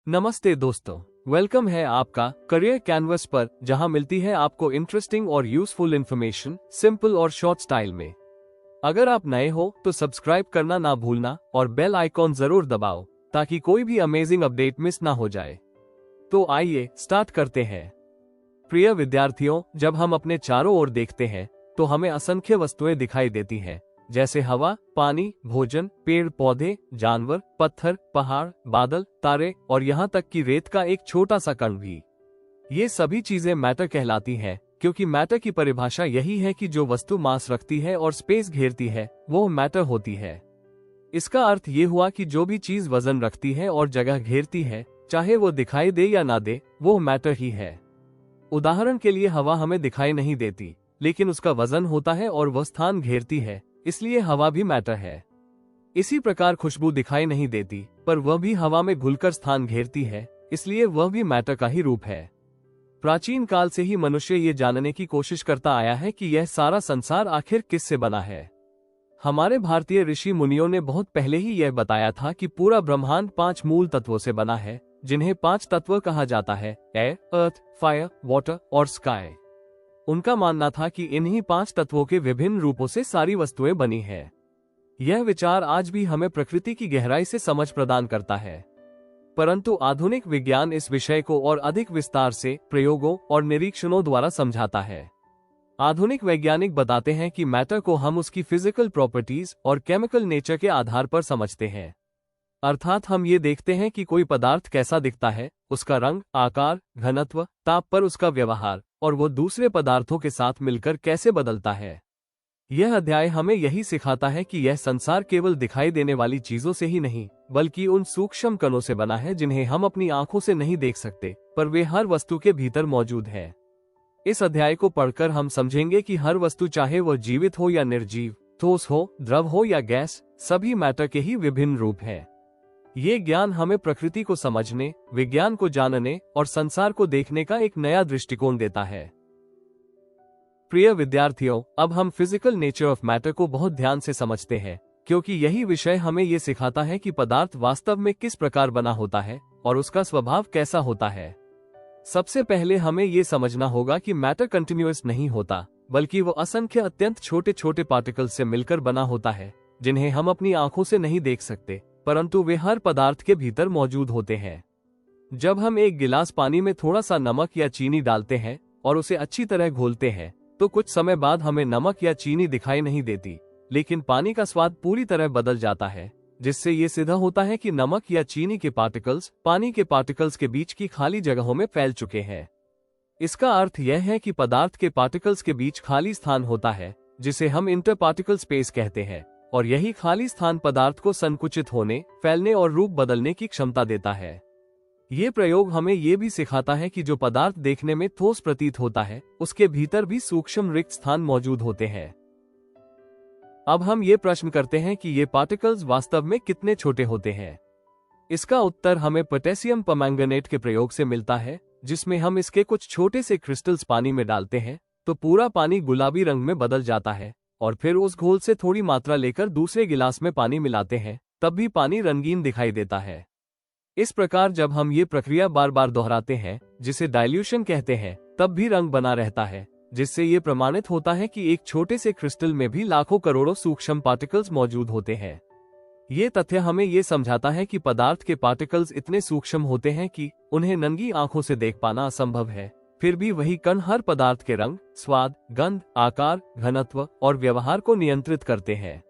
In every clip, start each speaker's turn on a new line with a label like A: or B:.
A: नमस्ते दोस्तों, वेलकम है आपका करियर कैनवस पर, जहां मिलती है आपको इंटरेस्टिंग और यूजफुल इंफॉर्मेशन सिंपल और शॉर्ट स्टाइल में। अगर आप नए हो तो सब्सक्राइब करना ना भूलना और बेल आइकॉन जरूर दबाओ ताकि कोई भी अमेजिंग अपडेट मिस ना हो जाए। तो आइए स्टार्ट करते हैं। प्रिय विद्यार्थियों, जब हम अपने चारों ओर देखते हैं तो हमें असंख्य वस्तुएं दिखाई देती हैं, जैसे हवा, पानी, भोजन, पेड़ पौधे, जानवर, पत्थर, पहाड़, बादल, तारे और यहाँ तक कि रेत का एक छोटा सा कण भी। ये सभी चीजें मैटर कहलाती हैं, क्योंकि मैटर की परिभाषा यही है कि जो वस्तु मास रखती है और स्पेस घेरती है वो मैटर होती है। इसका अर्थ ये हुआ कि जो भी चीज वजन रखती है और जगह घेरती है, चाहे वो दिखाई दे या ना दे, वो मैटर ही है। उदाहरण के लिए हवा हमें दिखाई नहीं देती, लेकिन उसका वजन होता है और वह स्थान घेरती है, इसलिए हवा भी मैटर है। इसी प्रकार खुशबू दिखाई नहीं देती, पर वह भी हवा में घुलकर स्थान घेरती है, इसलिए वह भी मैटर का ही रूप है। प्राचीन काल से ही मनुष्य ये जानने की कोशिश करता आया है कि यह सारा संसार आखिर किससे बना है। हमारे भारतीय ऋषि मुनियों ने बहुत पहले ही यह बताया था कि पूरा ब्रह्मांड 5 मूल तत्वों से बना है, जिन्हें 5 तत्व कहा जाता है: एयर, अर्थ, फायर, वाटर और स्काई। उनका मानना था कि इन्हीं 5 तत्वों के विभिन्न रूपों से सारी वस्तुएं बनी हैं। यह विचार आज भी हमें प्रकृति की गहराई से समझ प्रदान करता है, परंतु आधुनिक विज्ञान इस विषय को और अधिक विस्तार से प्रयोगों और निरीक्षणों द्वारा समझाता है। आधुनिक वैज्ञानिक बताते हैं कि मैटर को हम उसकी फिजिकल प्रॉपर्टीज और केमिकल नेचर के आधार पर समझते हैं। अर्थात हम ये देखते हैं कि कोई पदार्थ कैसा दिखता है, उसका रंग, आकार, घनत्व, ताप पर उसका व्यवहार, और वो दूसरे पदार्थों के साथ मिलकर कैसे बदलता है। यह अध्याय हमें यही सिखाता है कि यह संसार केवल दिखाई देने वाली चीजों से ही नहीं, बल्कि उन सूक्ष्म कणों से बना है जिन्हें हम अपनी आंखों से नहीं देख सकते, पर वे हर वस्तु के भीतर मौजूद हैं। इस अध्याय को पढ़कर हम समझेंगे कि हर वस्तु, चाहे वह जीवित हो या निर्जीव, ठोस हो, द्रव हो या गैस, सभी मैटर के ही विभिन्न रूप हैं। ये ज्ञान हमें प्रकृति को समझने, विज्ञान को जानने और संसार को देखने का एक नया दृष्टिकोण देता है। प्रिय विद्यार्थियों, अब हम फिजिकल नेचर ऑफ मैटर को बहुत ध्यान से समझते हैं, क्योंकि यही विषय हमें ये सिखाता है कि पदार्थ वास्तव में किस प्रकार बना होता है और उसका स्वभाव कैसा होता है। सबसे पहले हमें ये समझना होगा कि मैटर कंटिन्यूअस नहीं होता, बल्कि वो असंख्य अत्यंत छोटे छोटे पार्टिकल्स से मिलकर बना होता है, जिन्हें हम अपनी आंखों से नहीं देख सकते, परंतु वे हर पदार्थ के भीतर मौजूद होते हैं। जब हम एक गिलास पानी में थोड़ा सा नमक या चीनी डालते हैं और उसे अच्छी तरह घोलते हैं, तो कुछ समय बाद हमें नमक या चीनी दिखाई नहीं देती, लेकिन पानी का स्वाद पूरी तरह बदल जाता है, जिससे ये सिद्ध होता है कि नमक या चीनी के पार्टिकल्स पानी के पार्टिकल्स के बीच की खाली जगहों में फैल चुके हैं। इसका अर्थ यह है कि पदार्थ के पार्टिकल्स के बीच खाली स्थान होता है, जिसे हम इंटर पार्टिकल स्पेस कहते हैं, और यही खाली स्थान पदार्थ को संकुचित होने, फैलने और रूप बदलने की क्षमता देता है। ये प्रयोग हमें ये भी सिखाता है कि जो पदार्थ देखने में ठोस प्रतीत होता है, उसके भीतर भी सूक्ष्म रिक्त स्थान मौजूद होते हैं। अब हम ये प्रश्न करते हैं कि ये पार्टिकल्स वास्तव में कितने छोटे होते हैं। इसका उत्तर हमें पोटेशियम परमैंगनेट के प्रयोग से मिलता है, जिसमें हम इसके कुछ छोटे से क्रिस्टल्स पानी में डालते हैं तो पूरा पानी गुलाबी रंग में बदल जाता है, और फिर उस घोल से थोड़ी मात्रा लेकर दूसरे गिलास में पानी मिलाते हैं, तब भी पानी रंगीन दिखाई देता है। इस प्रकार जब हम ये प्रक्रिया बार बार दोहराते हैं, जिसे डाइल्यूशन कहते हैं, तब भी रंग बना रहता है, जिससे ये प्रमाणित होता है कि एक छोटे से क्रिस्टल में भी लाखों करोड़ों सूक्ष्म पार्टिकल्स मौजूद होते हैं। ये तथ्य हमें ये समझाता है कि पदार्थ के पार्टिकल्स इतने सूक्ष्म होते हैं कि उन्हें नंगी आंखों से देख पाना असंभव है, फिर भी वही कण हर पदार्थ के रंग, स्वाद, गंध, आकार, घनत्व और व्यवहार को नियंत्रित करते हैं।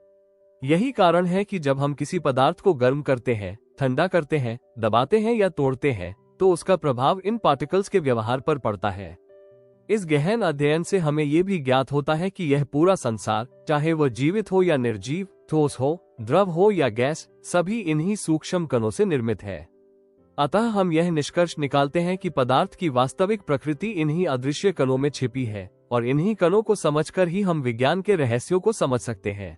A: यही कारण है कि जब हम किसी पदार्थ को गर्म करते हैं, ठंडा करते हैं, दबाते हैं या तोड़ते हैं, तो उसका प्रभाव इन पार्टिकल्स के व्यवहार पर पड़ता है। इस गहन अध्ययन से हमें ये भी ज्ञात होता है कि यह पूरा संसार, चाहे वह जीवित हो या निर्जीव, ठोस हो, द्रव हो या गैस, सभी इन्हीं सूक्ष्म कणों से निर्मित है। अतः हम यह निष्कर्ष निकालते हैं कि पदार्थ की वास्तविक प्रकृति इन्हीं अदृश्य कणों में छिपी है, और इन्हीं कणों को समझकर ही हम विज्ञान के रहस्यों को समझ सकते हैं।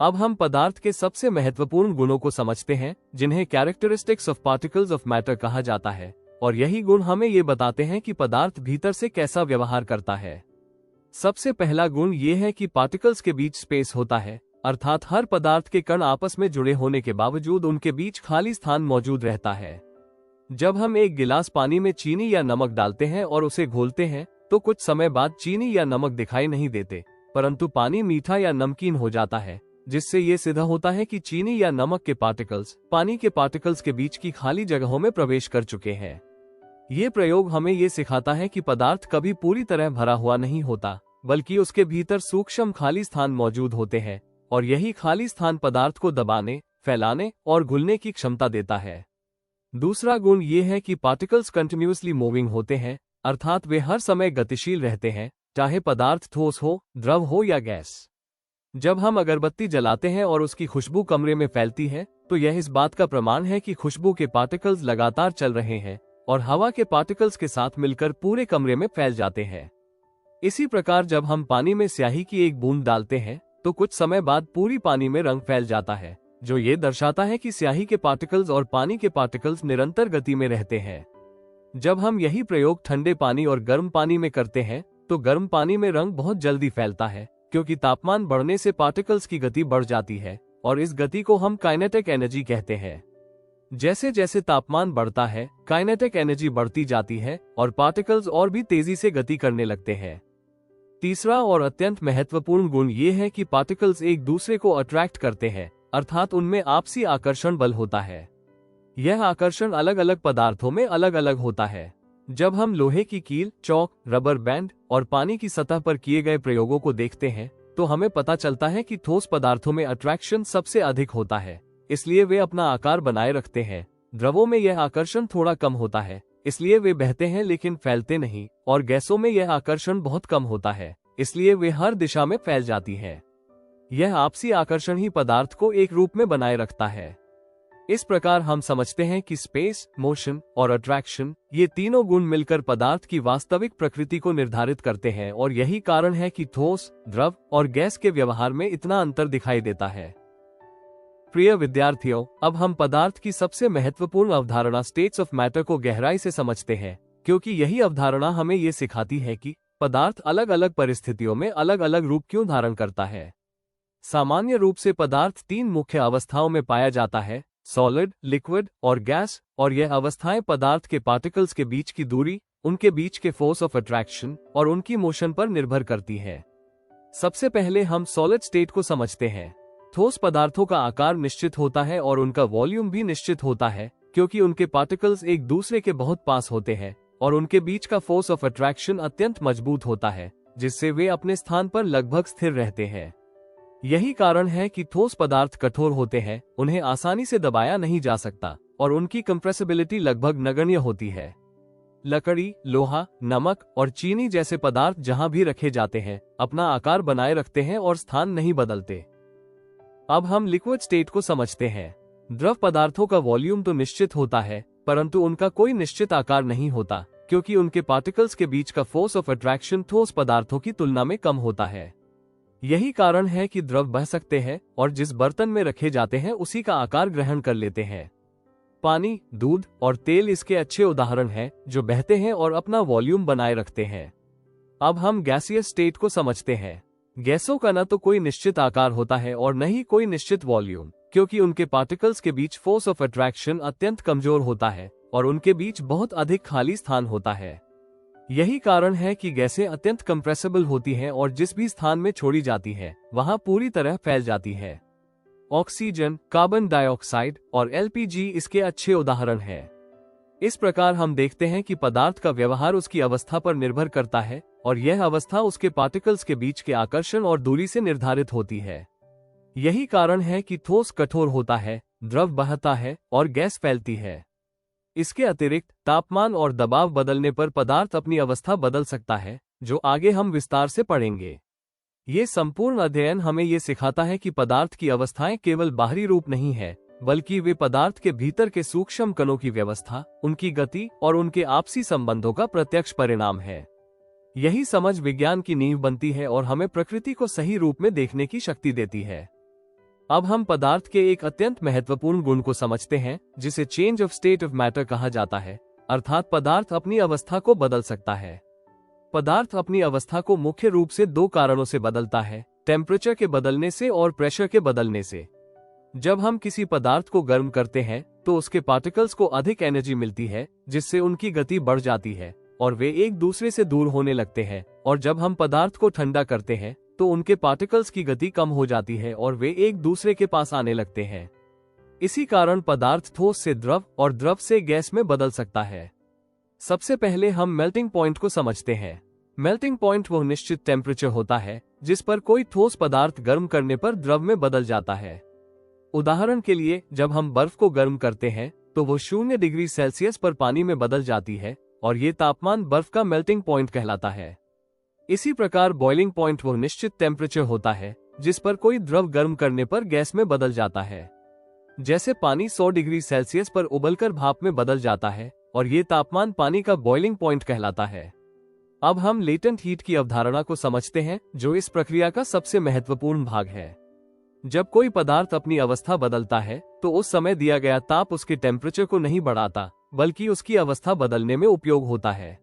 A: अब हम पदार्थ के सबसे महत्वपूर्ण गुणों को समझते हैं, जिन्हें characteristics of particles of matter कहा जाता है, और यही गुण हमें ये बताते हैं कि पदार्थ भीतर से कैसा व्यवहार करता है। सबसे पहला गुण ये है कि पार्टिकल्स के बीच स्पेस होता है, अर्थात हर पदार्थ के कण आपस में जुड़े होने के बावजूद उनके बीच खाली स्थान मौजूद रहता है। जब हम एक गिलास पानी में चीनी या नमक डालते हैं और उसे घोलते हैं तो कुछ समय बाद चीनी या नमक दिखाई नहीं देते, परंतु पानी मीठा या नमकीन हो जाता है, जिससे ये सिद्ध होता है कि चीनी या नमक के पार्टिकल्स पानी के पार्टिकल्स के बीच की खाली जगहों में प्रवेश कर चुके हैं। ये प्रयोग हमें ये सिखाता है कि पदार्थ कभी पूरी तरह भरा हुआ नहीं होता, बल्कि उसके भीतर सूक्ष्म खाली स्थान मौजूद होते हैं और यही खाली स्थान पदार्थ को दबाने, फैलाने और घुलने की क्षमता देता है। दूसरा गुण ये है कि पार्टिकल्स कंटिन्यूअसली मूविंग होते हैं, अर्थात वे हर समय गतिशील रहते हैं, चाहे पदार्थ ठोस हो, द्रव हो या गैस। जब हम अगरबत्ती जलाते हैं और उसकी खुशबू कमरे में फैलती है तो यह इस बात का प्रमाण है कि खुशबू के पार्टिकल्स लगातार चल रहे हैं और हवा के पार्टिकल्स के साथ मिलकर पूरे कमरे में फैल जाते हैं। इसी प्रकार जब हम पानी में स्याही की एक बूंद डालते हैं तो कुछ समय बाद पूरी पानी में रंग फैल जाता है, जो ये दर्शाता है कि स्याही के पार्टिकल्स और पानी के पार्टिकल्स निरंतर गति में रहते हैं। जब हम यही प्रयोग ठंडे पानी और गर्म पानी में करते हैं तो गर्म पानी में रंग बहुत जल्दी फैलता है, क्योंकि तापमान बढ़ने से पार्टिकल्स की गति बढ़ जाती है और इस गति को हम काइनेटिक एनर्जी कहते हैं। जैसे जैसे तापमान बढ़ता है, काइनेटिक एनर्जी बढ़ती जाती है और पार्टिकल्स और भी तेजी से गति करने लगते हैं। तीसरा और अत्यंत महत्वपूर्ण गुण ये है कि पार्टिकल्स एक दूसरे को अट्रैक्ट करते हैं, अर्थात उनमें आपसी आकर्षण बल होता है। यह आकर्षण अलग अलग पदार्थों में अलग अलग होता है। जब हम लोहे की कील, चौक, रबर बैंड और पानी की सतह पर किए गए प्रयोगों को देखते हैं तो हमें पता चलता है कि ठोस पदार्थों में अट्रैक्शन सबसे अधिक होता है, इसलिए वे अपना आकार बनाए रखते हैं। द्रवों में यह आकर्षण थोड़ा कम होता है, इसलिए वे बहते हैं लेकिन फैलते नहीं, और गैसों में यह आकर्षण बहुत कम होता है, इसलिए वे हर दिशा में फैल जाती हैं। यह आपसी आकर्षण ही पदार्थ को एक रूप में बनाए रखता है। इस प्रकार हम समझते हैं कि स्पेस, मोशन और अट्रैक्शन, ये तीनों गुण मिलकर पदार्थ की वास्तविक प्रकृति को निर्धारित करते हैं और यही कारण है कि ठोस, द्रव और गैस के व्यवहार में इतना अंतर दिखाई देता है। प्रिय विद्यार्थियों, अब हम पदार्थ की सबसे महत्वपूर्ण अवधारणा स्टेट्स ऑफ मैटर को गहराई से समझते हैं, क्योंकि यही अवधारणा हमें ये सिखाती है कि पदार्थ अलग अलग परिस्थितियों में अलग अलग रूप क्यों धारण करता है। सामान्य रूप से पदार्थ तीन मुख्य अवस्थाओं में पाया जाता है, सॉलिड, लिक्विड और गैस, और यह अवस्थाएं पदार्थ के पार्टिकल्स के बीच की दूरी, उनके बीच के फोर्स ऑफ अट्रैक्शन और उनकी मोशन पर निर्भर करती है। सबसे पहले हम सॉलिड स्टेट को समझते हैं। ठोस पदार्थों का आकार निश्चित होता है और उनका वॉल्यूम भी निश्चित होता है, क्योंकि उनके पार्टिकल्स एक दूसरे के बहुत पास होते हैं और उनके बीच का फोर्स ऑफ अट्रैक्शन अत्यंत मजबूत होता है, जिससे वे अपने स्थान पर लगभग स्थिर रहते हैं। यही कारण है कि ठोस पदार्थ कठोर होते हैं, उन्हें आसानी से दबाया नहीं जा सकता और उनकी कंप्रेसिबिलिटी लगभग नगण्य होती है। लकड़ी, लोहा, नमक और चीनी जैसे पदार्थ जहां भी रखे जाते हैं, अपना आकार बनाए रखते हैं और स्थान नहीं बदलते। अब हम लिक्विड स्टेट को समझते हैं। द्रव पदार्थों का वॉल्यूम तो निश्चित होता है, परंतु उनका कोई निश्चित आकार नहीं होता, क्योंकि उनके पार्टिकल्स के बीच का फोर्स ऑफ अट्रैक्शन ठोस पदार्थों की तुलना में कम होता है। यही कारण है कि द्रव बह सकते हैं और जिस बर्तन में रखे जाते हैं उसी का आकार ग्रहण कर लेते हैं। पानी, दूध और तेल इसके अच्छे उदाहरण हैं, जो बहते हैं और अपना वॉल्यूम बनाए रखते हैं। अब हम गैसियस स्टेट को समझते हैं। गैसों का न तो कोई निश्चित आकार होता है और न ही कोई निश्चित वॉल्यूम, क्योंकि उनके पार्टिकल्स के बीच फोर्स ऑफ अट्रैक्शन अत्यंत कमजोर होता है और उनके बीच बहुत अधिक खाली स्थान होता है। यही कारण है कि गैसें अत्यंत कंप्रेसिबल होती हैं और जिस भी स्थान में छोड़ी जाती है वहां पूरी तरह फैल जाती है। ऑक्सीजन, कार्बन डाइऑक्साइड और एलपीजी इसके अच्छे उदाहरण हैं। इस प्रकार हम देखते हैं कि पदार्थ का व्यवहार उसकी अवस्था पर निर्भर करता है और यह अवस्था उसके पार्टिकल्स के बीच के आकर्षण और दूरी से निर्धारित होती है। यही कारण है कि ठोस कठोर होता है, द्रव बहता है और गैस फैलती है। इसके अतिरिक्त तापमान और दबाव बदलने पर पदार्थ अपनी अवस्था बदल सकता है, जो आगे हम विस्तार से पढ़ेंगे। ये संपूर्ण अध्ययन हमें ये सिखाता है कि पदार्थ की अवस्थाएं केवल बाहरी रूप नहीं है, बल्कि वे पदार्थ के भीतर के सूक्ष्म कणों की व्यवस्था, उनकी गति और उनके आपसी संबंधों का प्रत्यक्ष परिणाम है। यही समझ विज्ञान की नींव बनती है और हमें प्रकृति को सही रूप में देखने की शक्ति देती है। अब हम पदार्थ के एक अत्यंत महत्वपूर्ण गुण को समझते हैं, जिसे change of state of matter कहा जाता है, अर्थात पदार्थ अपनी अवस्था को बदल सकता है। पदार्थ अपनी अवस्था को मुख्य रूप से दो कारणों से बदलता है, टेम्परेचर के बदलने से और प्रेशर के बदलने से। जब हम किसी पदार्थ को गर्म करते हैं तो उसके पार्टिकल्स को अधिक एनर्जी मिलती है, जिससे उनकी गति बढ़ जाती है और वे एक दूसरे से दूर होने लगते हैं। और जब हम पदार्थ को ठंडा करते हैं तो उनके पार्टिकल्स की गति कम हो जाती है और वे एक दूसरे के पास आने लगते हैं। इसी कारण पदार्थ ठोस से द्रव और द्रव से गैस में बदल सकता है। सबसे पहले हम मेल्टिंग पॉइंट को समझते हैं। मेल्टिंग पॉइंट वह निश्चित टेम्परेचर होता है जिस पर कोई ठोस पदार्थ गर्म करने पर द्रव में बदल जाता है। उदाहरण के लिए, जब हम बर्फ को गर्म करते हैं तो वो 0 डिग्री सेल्सियस पर पानी में बदल जाती है और ये तापमान बर्फ का मेल्टिंग पॉइंट कहलाता है। इसी प्रकार बॉइलिंग पॉइंट वह निश्चित टेम्परेचर होता है जिस पर कोई द्रव गर्म करने पर गैस में बदल जाता है। जैसे पानी 100 डिग्री सेल्सियस पर उबलकर भाप में बदल जाता है और ये तापमान पानी का बॉइलिंग पॉइंट कहलाता है। अब हम लेटेंट हीट की अवधारणा को समझते हैं, जो इस प्रक्रिया का सबसे महत्वपूर्ण भाग है। जब कोई पदार्थ अपनी अवस्था बदलता है तो उस समय दिया गया ताप उसके टेम्परेचर को नहीं बढ़ाता, बल्कि उसकी अवस्था बदलने में उपयोग होता है।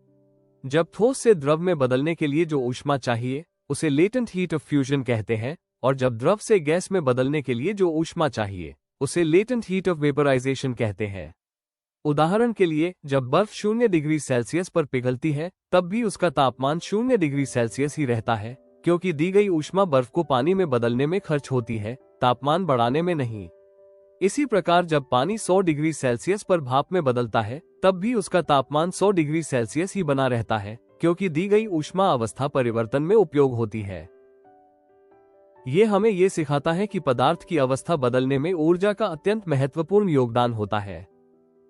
A: जब ठोस से द्रव में बदलने के लिए जो ऊष्मा चाहिए उसे लेटेंट हीट ऑफ फ्यूजन कहते हैं, और जब द्रव से गैस में बदलने के लिए जो ऊष्मा चाहिए उसे लेटेंट हीट ऑफ वेपराइजेशन कहते हैं। उदाहरण के लिए, जब बर्फ 0 डिग्री सेल्सियस पर पिघलती है तब भी उसका तापमान 0 डिग्री सेल्सियस ही रहता है, क्योंकि दी गई ऊष्मा बर्फ को पानी में बदलने में खर्च होती है, तापमान बढ़ाने में नहीं। इसी प्रकार जब पानी 100 डिग्री सेल्सियस पर भाप में बदलता है तब भी उसका तापमान 100 डिग्री सेल्सियस ही बना रहता है, क्योंकि दी गई ऊष्मा अवस्था परिवर्तन में उपयोग होती है। ये हमें ये सिखाता है कि पदार्थ की अवस्था बदलने में ऊर्जा का अत्यंत महत्वपूर्ण योगदान होता है।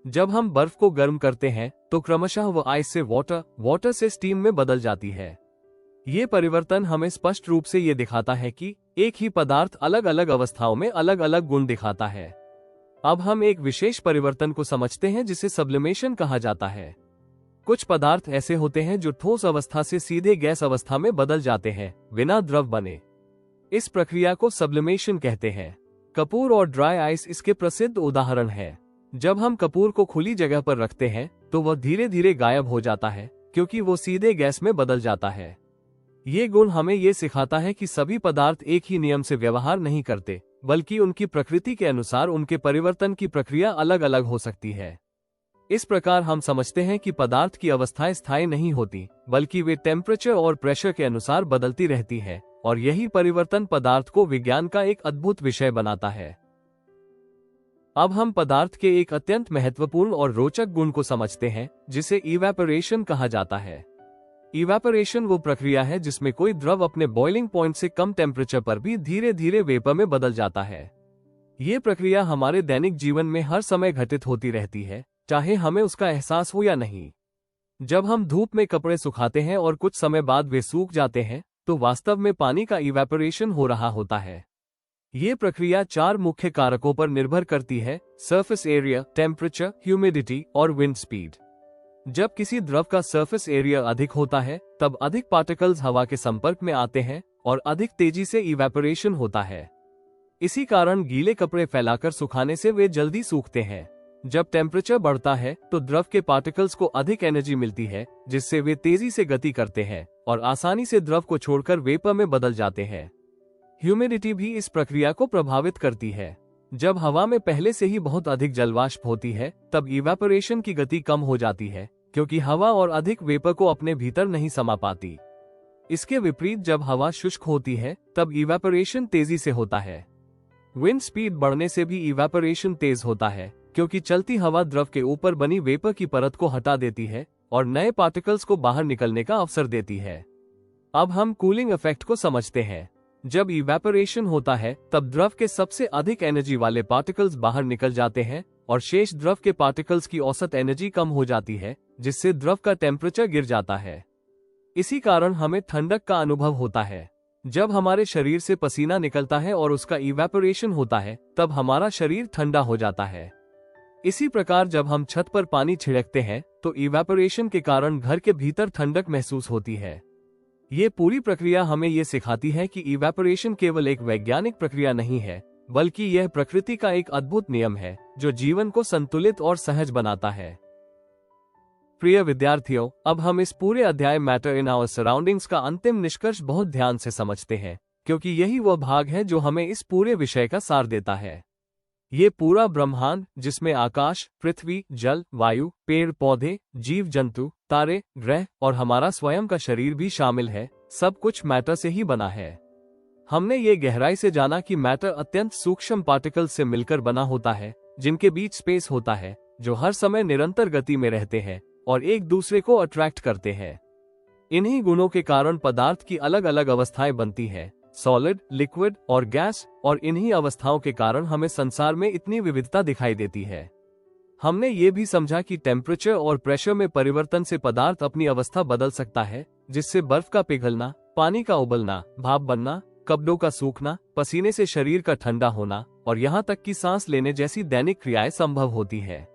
A: जब हम बर्फ को गर्म करते हैं तो क्रमशः वह आइस से वाटर से स्टीम में बदल जाती है। ये परिवर्तन हमें स्पष्ट रूप से ये दिखाता है कि एक ही पदार्थ अलग अलग अवस्थाओं में अलग अलग गुण दिखाता है। अब हम एक विशेष परिवर्तन को समझते हैं जिसे सब्लिमेशन कहा जाता है। कुछ पदार्थ ऐसे होते हैं जो ठोस अवस्था से सीधे गैस अवस्था में बदल जाते हैं बिना द्रव बने। इस प्रक्रिया को सब्लिमेशन कहते हैं। कपूर और ड्राई आइस इसके प्रसिद्ध उदाहरण है। जब हम कपूर को खुली जगह पर रखते हैं तो वह धीरे धीरे गायब हो जाता है, क्योंकि वो सीधे गैस में बदल जाता है। ये गुण हमें ये सिखाता है कि सभी पदार्थ एक ही नियम से व्यवहार नहीं करते, बल्कि उनकी प्रकृति के अनुसार उनके परिवर्तन की प्रक्रिया अलग अलग हो सकती है। इस प्रकार हम समझते हैं कि पदार्थ की अवस्थाएं स्थायी नहीं होती, बल्कि वे टेम्परेचर और प्रेशर के अनुसार बदलती रहती है, और यही परिवर्तन पदार्थ को विज्ञान का एक अद्भुत विषय बनाता है। अब हम पदार्थ के एक अत्यंत महत्वपूर्ण और रोचक गुण को समझते हैं जिसे इवेपोरेशन कहा जाता है। इवेपोरेशन वो प्रक्रिया है जिसमें कोई द्रव अपने बॉइलिंग पॉइंट से कम टेम्परेचर पर भी धीरे धीरे वेपर में बदल जाता है। ये प्रक्रिया हमारे दैनिक जीवन में हर समय घटित होती रहती है, चाहे हमें उसका एहसास हो या नहीं। जब हम धूप में कपड़े सुखाते हैं और कुछ समय बाद वे सूख जाते हैं तो वास्तव में पानी का इवेपोरेशन हो रहा होता है। ये प्रक्रिया 4 मुख्य कारकों पर निर्भर करती है: सरफेस एरिया, टेम्परेचर, ह्यूमिडिटी और विंड स्पीड। जब किसी द्रव का सरफेस एरिया अधिक होता है तब अधिक पार्टिकल्स हवा के संपर्क में आते हैं और अधिक तेजी से इवेपोरेशन होता है। इसी कारण गीले कपड़े फैलाकर सुखाने से वे जल्दी सूखते हैं। जब टेम्परेचर बढ़ता है तो द्रव के पार्टिकल्स को अधिक एनर्जी मिलती है, जिससे वे तेजी से गति करते हैं और आसानी से द्रव को छोड़कर वेपर में बदल जाते हैं। ह्यूमिडिटी भी इस प्रक्रिया को प्रभावित करती है। जब हवा में पहले से ही बहुत अधिक जलवाष्प होती है तब इवेपोरेशन की गति कम हो जाती है, क्योंकि हवा और अधिक वेपर को अपने भीतर नहीं समा पाती। इसके विपरीत जब हवा शुष्क होती है तब इवेपोरेशन तेजी से होता है। विंड स्पीड बढ़ने से भी इवेपोरेशन तेज होता है, क्योंकि चलती हवा द्रव के ऊपर बनी वेपर की परत को हटा देती है और नए पार्टिकल्स को बाहर निकलने का अवसर देती है। अब हम कूलिंग इफेक्ट को समझते हैं। जब इवेपोरेशन होता है तब द्रव के सबसे अधिक एनर्जी वाले पार्टिकल्स बाहर निकल जाते हैं और शेष द्रव के पार्टिकल्स की औसत एनर्जी कम हो जाती है, जिससे द्रव का टेम्परेचर गिर जाता है। इसी कारण हमें ठंडक का अनुभव होता है। जब हमारे शरीर से पसीना निकलता है और उसका इवेपोरेशन होता है तब हमारा शरीर ठंडा हो जाता है। इसी प्रकार जब हम छत पर पानी छिड़कते हैं तो इवेपोरेशन के कारण घर के भीतर ठंडक महसूस होती है। ये पूरी प्रक्रिया हमें ये सिखाती है कि इवेपोरेशन केवल एक वैज्ञानिक प्रक्रिया नहीं है, बल्कि यह प्रकृति का एक अद्भुत नियम है जो जीवन को संतुलित और सहज बनाता है। प्रिय विद्यार्थियों, अब हम इस पूरे अध्याय मैटर इन आवर सराउंडिंग्स का अंतिम निष्कर्ष बहुत ध्यान से समझते हैं, क्योंकि यही वह भाग है जो हमें इस पूरे विषय का सार देता है। ये पूरा ब्रह्मांड, जिसमें आकाश, पृथ्वी, जल, वायु, पेड़ पौधे, जीव जंतु, तारे, ग्रह और हमारा स्वयं का शरीर भी शामिल है, सब कुछ मैटर से ही बना है। हमने ये गहराई से जाना कि मैटर अत्यंत सूक्ष्म पार्टिकल्स से मिलकर बना होता है, जिनके बीच स्पेस होता है, जो हर समय निरंतर गति में रहते हैं और एक दूसरे को अट्रैक्ट करते हैं। इन्हीं गुणों के कारण पदार्थ की अलग अलग अवस्थाएं बनती है, सॉलिड, लिक्विड और गैस, और इन्हीं अवस्थाओं के कारण हमें संसार में इतनी विविधता दिखाई देती है। हमने ये भी समझा कि टेम्परेचर और प्रेशर में परिवर्तन से पदार्थ अपनी अवस्था बदल सकता है, जिससे बर्फ का पिघलना, पानी का उबलना, भाप बनना, कपड़ों का सूखना, पसीने से शरीर का ठंडा होना और यहाँ तक कि सांस लेने जैसी दैनिक क्रियाएं संभव होती है।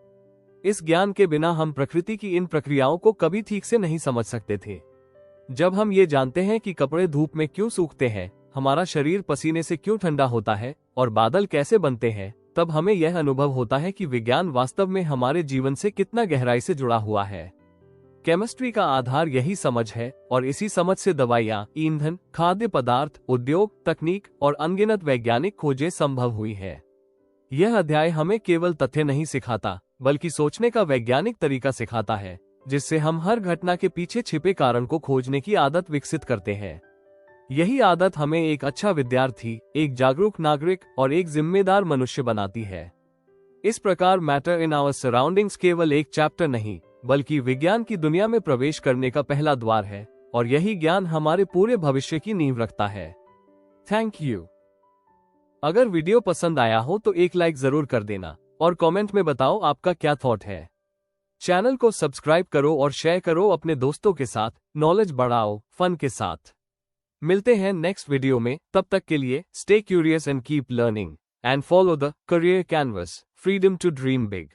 A: इस ज्ञान के बिना हम प्रकृति की इन प्रक्रियाओं को कभी ठीक से नहीं समझ सकते थे। जब हम ये जानते हैं कि कपड़े धूप में क्यों सूखते हैं, हमारा शरीर पसीने से क्यों ठंडा होता है और बादल कैसे बनते हैं, तब हमें यह अनुभव होता है कि विज्ञान वास्तव में हमारे जीवन से कितना गहराई से जुड़ा हुआ है। केमिस्ट्री का आधार यही समझ है और इसी समझ से दवाइयाँ, ईंधन, खाद्य पदार्थ, उद्योग, तकनीक और अनगिनत वैज्ञानिक खोजें संभव हुई है। यह अध्याय हमें केवल तथ्य नहीं सिखाता, बल्कि सोचने का वैज्ञानिक तरीका सिखाता है, जिससे हम हर घटना के पीछे छिपे कारण को खोजने की आदत विकसित करते हैं। यही आदत हमें एक अच्छा विद्यार्थी, एक जागरूक नागरिक और एक जिम्मेदार मनुष्य बनाती है। इस प्रकार मैटर इन आवर सराउंडिंग्स केवल एक चैप्टर नहीं, बल्कि विज्ञान की दुनिया में प्रवेश करने का पहला द्वार है, और यही ज्ञान हमारे पूरे भविष्य की नींव रखता है। Thank you. अगर वीडियो पसंद आया हो तो एक लाइक जरूर कर देना और कमेंट में बताओ आपका क्या थॉट है। चैनल को सब्सक्राइब करो और शेयर करो अपने दोस्तों के साथ। नॉलेज बढ़ाओ फन के साथ। मिलते हैं नेक्स्ट वीडियो में, तब तक के लिए stay curious and keep learning and follow the Career Canvas, freedom to dream big.